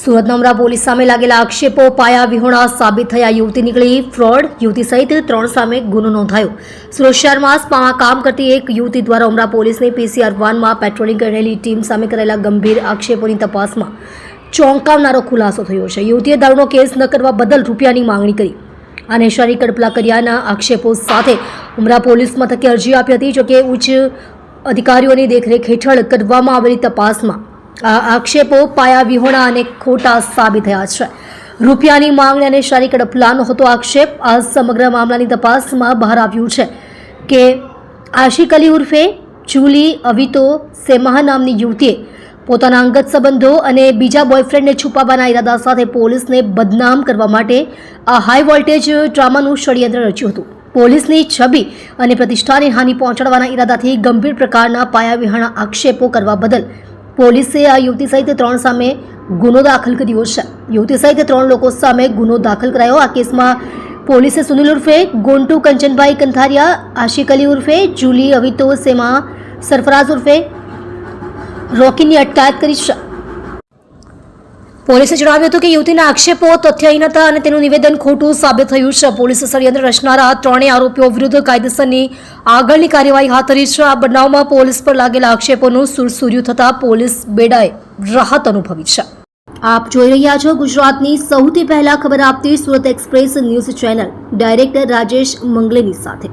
સુરતના ઉમરા પોલીસ સામે લાગેલા આક્ષેપો પાયા વિહોણા સાબિત થયા. યુવતી નીકળી ફ્રોડ. યુવતી સહિત 3 સામે ગુનો નોંધાયો. સુરત શહેરમાં સ્પામાં કામ કરતી એક યુવતી દ્વારા ઉમરા પોલીસની PCR-1 માં પેટ્રોલિંગ કરેલી ટીમ સામે કરેલા ગંભીર આક્ષેપોની તપાસમાં ચોંકાવનારો ખુલાસો થયો છે. યુવતીએ દારૂનો કેસ ન કરવા બદલ રૂપિયાની માંગણી કરી અને શારીરિક કડપલા કર્યાના આક્ષેપો સાથે ઉમરા પોલીસ મથકે અરજી આપી હતી. જોકે ઉચ્ચ અધિકારીઓની દેખરેખ હેઠળ કરવામાં આવેલી તપાસમાં આ આક્ષેપો પાયા વિહોણા અને ખોટા સાબિત થયા છે. રૂપિયાની માંગણી અને શારીરિક કડપલાનો હતો આક્ષેપ. આ સમગ્ર મામલાની તપાસમાં બહાર આવ્યું છે કે આશિક અલી ઉર્ફે જુલી અવિતો સેમાહ નામની યુવતીએ પોતાના અંગત સંબંધો અને બીજા બોયફ્રેન્ડને છુપાવવાના ઈરાદા સાથે પોલીસને બદનામ કરવા માટે આ હાઈ વોલ્ટેજ ડ્રામાનું ષડયંત્ર રચ્યું હતું. પોલીસની છબી અને પ્રતિષ્ઠાને હાનિ પહોંચાડવાના ઈરાદાથી ગંભીર પ્રકારના પાયાવિહોણા આક્ષેપો કરવા બદલ પોલીસે આ યુવતી સહિત 3 સામે ગુનો દાખલ કર્યો છે. યુવતી સહિત 3 લોકો સામે ગુનો દાખલ કરાયો. આ કેસમાં પોલીસે સુનિલ ઉર્ફે ગોન્ટુ કંચનભાઈ કંથારિયા, આશિક અલી ઉર્ફે જુલી અવિતો સેમા, સરફરાઝ ઉર્ફે રોકીની અટકાયત કરી છે. પોલીસે જણાવ્યું હતું કે યુવતીના આક્ષેપો તથ્યહીન હતા અને તેનું નિવેદન ખોટું સાબિત થયું છે. પોલીસે ષડયંત્ર રચનારા 3 આરોપીઓ વિરુદ્ધ કાયદેસરની આગળની કાર્યવાહી હાથ ધરી છે. આ બનાવમાં પોલીસ પર લાગેલા આક્ષેપોનું સુરસુર્યું થતાં પોલીસ બેડાએ રાહત અનુભવી છે. આપ જોઈ રહ્યા છો ગુજરાતની સૌથી પહેલા ખબર આપતી Surat express news channel director Rajesh મંગલેની સાથે.